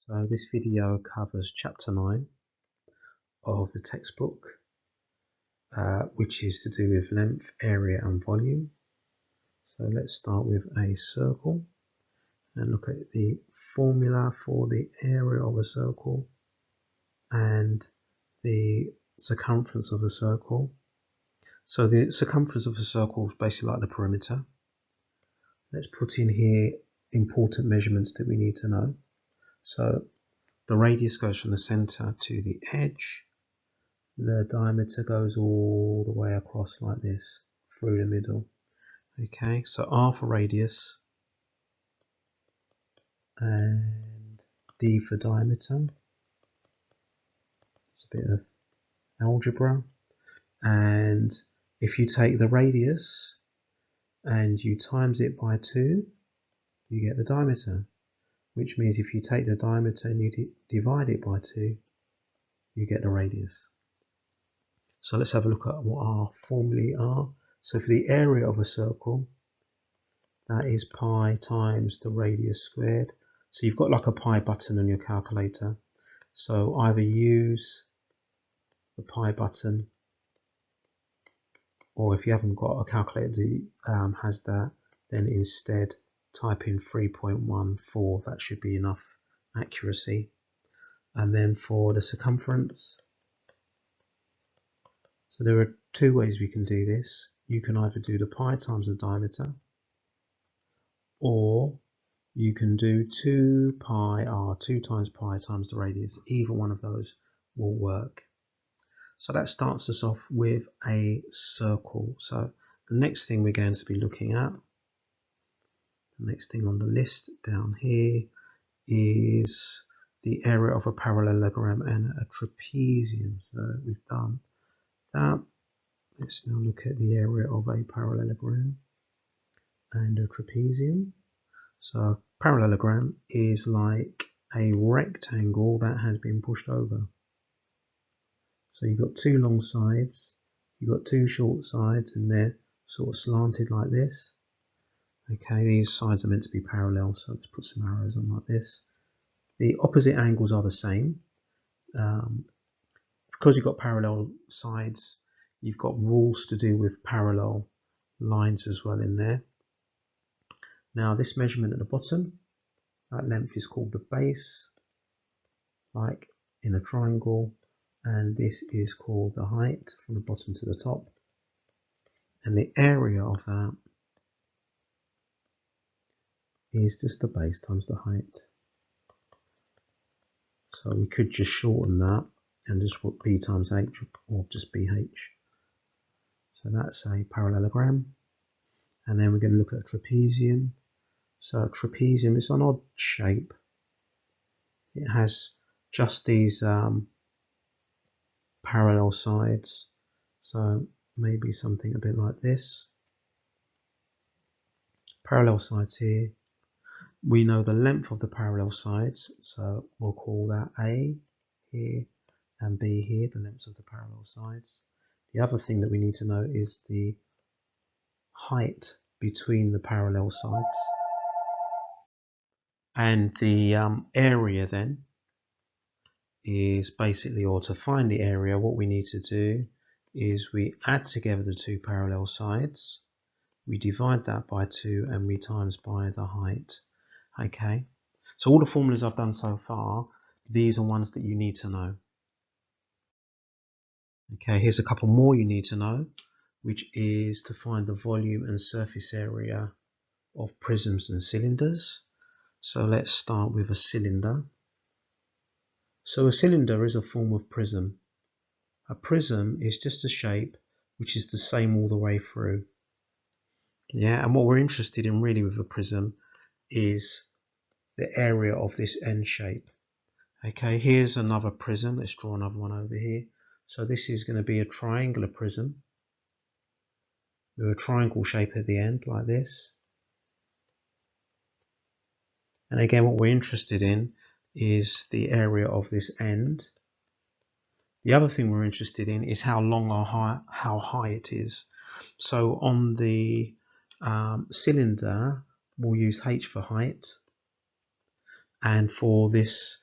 So this video covers chapter 9 of the textbook, which is to do with length, area and volume. So let's start with a circle and look at the formula for the area of a circle and the circumference of a circle. So the circumference of a circle is basically like the perimeter. Let's put in here important measurements that we need to know. So the radius goes from the center to the edge. The diameter goes all the way across like this through the middle. Okay, so R for radius and D for diameter. It's a bit of algebra. And if you take the radius and you times it by 2, you get the diameter. Which means if you take the diameter and you divide it by 2, you get the radius. So let's have a look at what our formulae are. So for the area of a circle, that is pi times the radius squared. So you've got like a pi button on your calculator. So either use the pi button, or if you haven't got a calculator that has that, then instead type in 3.14. That should be enough accuracy. And then for the circumference, so there are two ways we can do this. You can either do the pi times the diameter, or you can do 2 pi r, 2 times pi times the radius. Either one of those will work. So that starts us off with a circle. So the next thing we're going to be looking at, the next thing on the list down here, is the area of a parallelogram and a trapezium. So we've done that. Let's now look at the area of a parallelogram and a trapezium. So parallelogram is like a rectangle that has been pushed over. So you've got two long sides, you've got two short sides, and they're sort of slanted like this. Okay, these sides are meant to be parallel, so let's put some arrows on like this. The opposite angles are the same. Because you've got parallel sides, you've got rules to do with parallel lines as well in there. Now this measurement at the bottom, that length is called the base, like in a triangle. And this is called the height from the bottom to the top. And the area of that is just the base times the height. So we could just shorten that and just put b times h, or just bh. So that's a parallelogram. And then we're going to look at a trapezium. So a trapezium is an odd shape. It has just these parallel sides, so maybe something a bit like this. Parallel sides here. We know the length of the parallel sides, so we'll call that A here and B here, the lengths of the parallel sides. The other thing that we need to know is the height between the parallel sides. And the area then is basically, or to find the area, what we need to do is we add together the two parallel sides, we divide that by 2, and we times by the height. Okay, so all the formulas I've done so far, these are ones that you need to know. Okay, here's a couple more you need to know, which is to find the volume and surface area of prisms and cylinders. So let's start with a cylinder. So a cylinder is a form of prism. A prism is just a shape which is the same all the way through. Yeah, and what we're interested in really with a prism is the area of this end shape. Okay, here's another prism. Let's draw another one over here. So this is going to be a triangular prism with a triangle shape at the end like this. And again, what we're interested in is the area of this end. The other thing we're interested in is how long or how high it is. So on the cylinder, we'll use h for height. And for this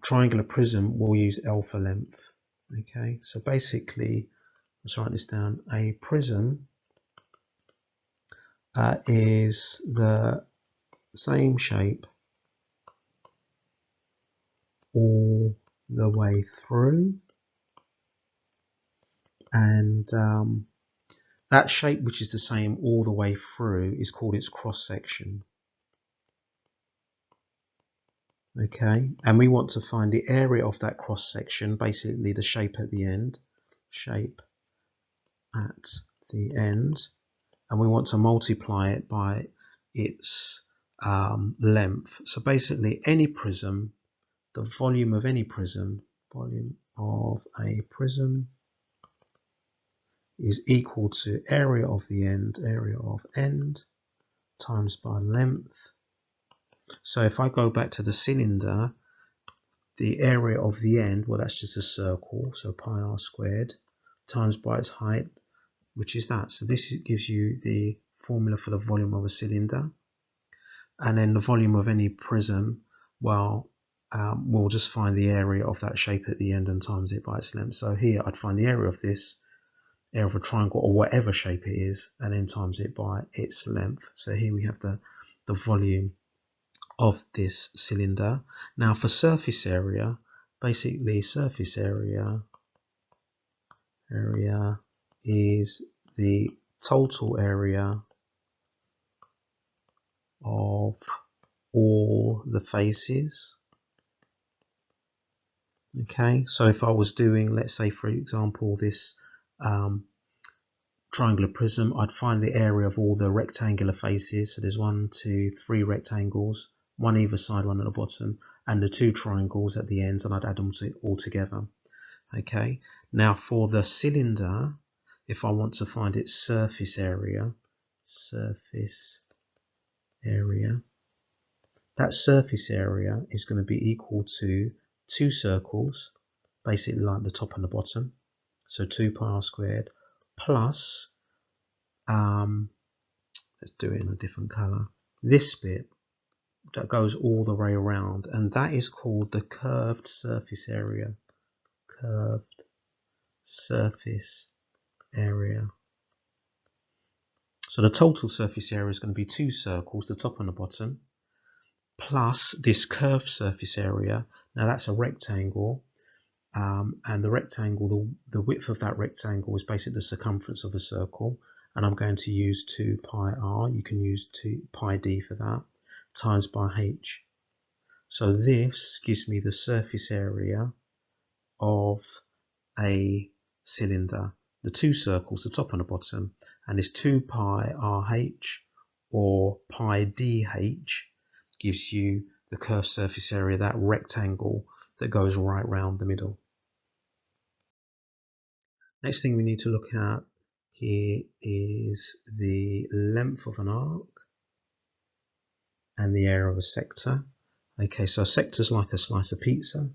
triangular prism will use L for length. Okay, so basically, let's write this down. A prism is the same shape all the way through, and that shape which is the same all the way through is called its cross section. Okay, and we want to find the area of that cross section, basically the shape at the end, and we want to multiply it by its length. So basically any prism, the volume of any prism, is equal to area of end times by length. So if I go back to the cylinder, the area of the end, well, that's just a circle, so pi r squared times by its height, which is that. So this gives you the formula for the volume of a cylinder. And then the volume of any prism, well, we'll just find the area of that shape at the end and times it by its length. So here I'd find the area of this, area of a triangle or whatever shape it is, and then times it by its length. So here we have the volume of this cylinder. Now for surface area, basically surface area is the total area of all the faces. Okay, so if I was doing, let's say for example, this triangular prism, I'd find the area of all the rectangular faces. So there's 1, 2, 3 rectangles, one either side, one at the bottom, and the 2 triangles at the ends, and I'd add them all together. Okay, now for the cylinder, if I want to find its surface area, that surface area is going to be equal to 2 circles, basically like the top and the bottom, so 2 pi r squared plus, let's do it in a different color, this bit that goes all the way around, and that is called the curved surface area. So the total surface area is going to be 2 circles, the top and the bottom, plus this curved surface area. Now that's a rectangle, and the rectangle, the width of that rectangle is basically the circumference of a circle, and I'm going to use 2 pi r, you can use 2 pi d for that, times by h. So this gives me the surface area of a cylinder, the 2 circles, the top and the bottom, and this 2 pi rh or pi dh gives you the curved surface area, that rectangle that goes right round the middle. Next thing we need to look at here is the length of an arc and the area of a sector. Okay, so a sector is like a slice of pizza,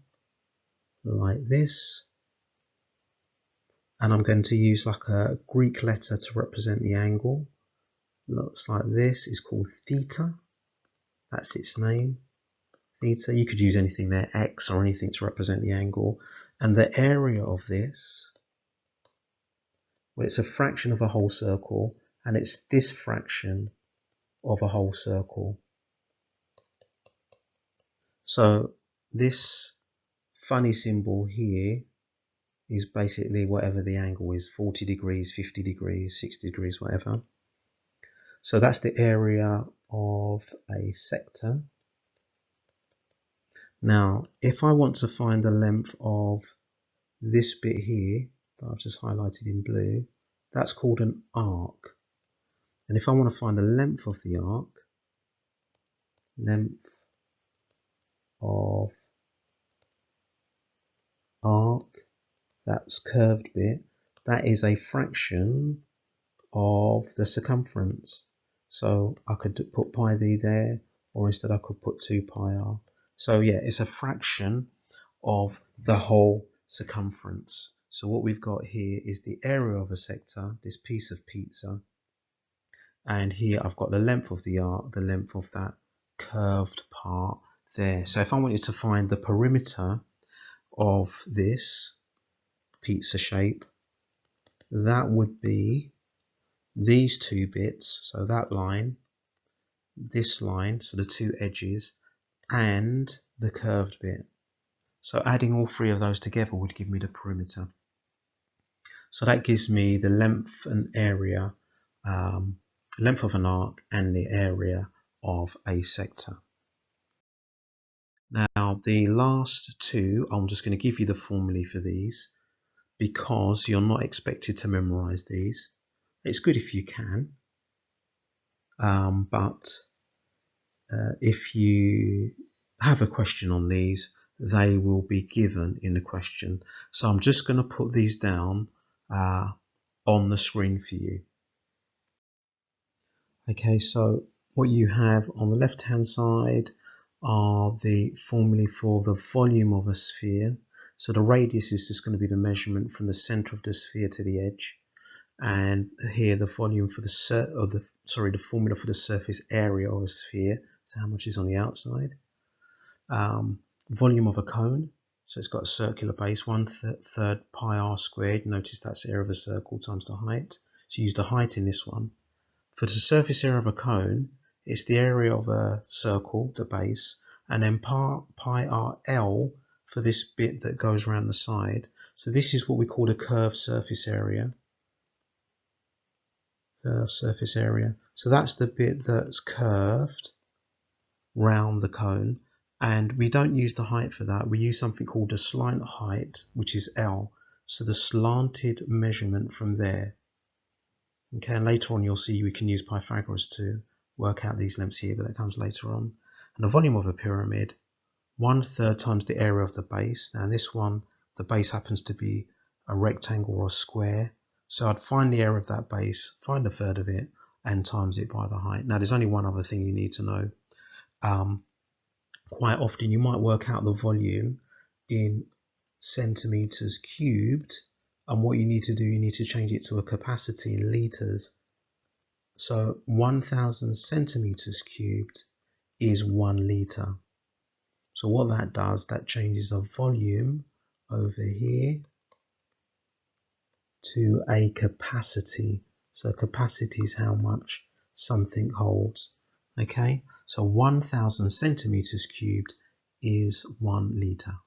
like this. And I'm going to use like a Greek letter to represent the angle. Looks like this, is called theta. That's its name, theta. You could use anything there, x or anything to represent the angle. And the area of this, well, it's a fraction of a whole circle, and it's this fraction of a whole circle. So this funny symbol here is basically whatever the angle is, 40 degrees, 50 degrees, 60 degrees, whatever. So that's the area of a sector. Now, if I want to find the length of this bit here that I've just highlighted in blue, that's called an arc. And if I want to find the length of the arc, that's curved bit, that is a fraction of the circumference. So I could put pi d there, or instead I could put 2 pi r. So yeah, it's a fraction of the whole circumference. So what we've got here is the area of a sector, this piece of pizza, and here I've got the length of the arc, the length of that curved part there. So if I wanted to find the perimeter of this pizza shape, that would be these two bits, so that line, this line, so the two edges, and the curved bit. So adding all three of those together would give me the perimeter. So that gives me the length and area, length of an arc and the area of a sector. Now the last two, I'm just going to give you the formulae for these because you're not expected to memorize these. It's good if you can, but if you have a question on these, they will be given in the question. So I'm just going to put these down on the screen for you. Okay, so what you have on the left hand side are the formulae for the volume of a sphere. So the radius is just going to be the measurement from the center of the sphere to the edge, and here the volume for the formula for the surface area of a sphere, so how much is on the outside. Volume of a cone, so it's got a circular base, 1/3 pi r squared. Notice that's the area of a circle times the height. So use the height in this one. For the surface area of a cone, it's the area of a circle, the base, and then pi r L for this bit that goes around the side. So this is what we call the curved surface area. Surface area. So that's the bit that's curved round the cone, and we don't use the height for that. We use something called the slant height, which is L. So the slanted measurement from there. Okay, and later on you'll see we can use Pythagoras to work out these lengths here, but that comes later on. And the volume of a pyramid, 1/3 times the area of the base. Now this one, the base happens to be a rectangle or a square. So I'd find the area of that base, find a third of it, and times it by the height. Now there's only one other thing you need to know. Quite often you might work out the volume in centimeters cubed, and what you need to do, you need to change it to a capacity in liters. So 1000 centimeters cubed is 1 liter. So what that does, that changes a volume over here to a capacity. So capacity is how much something holds. Okay, so 1000 centimeters cubed is 1 liter.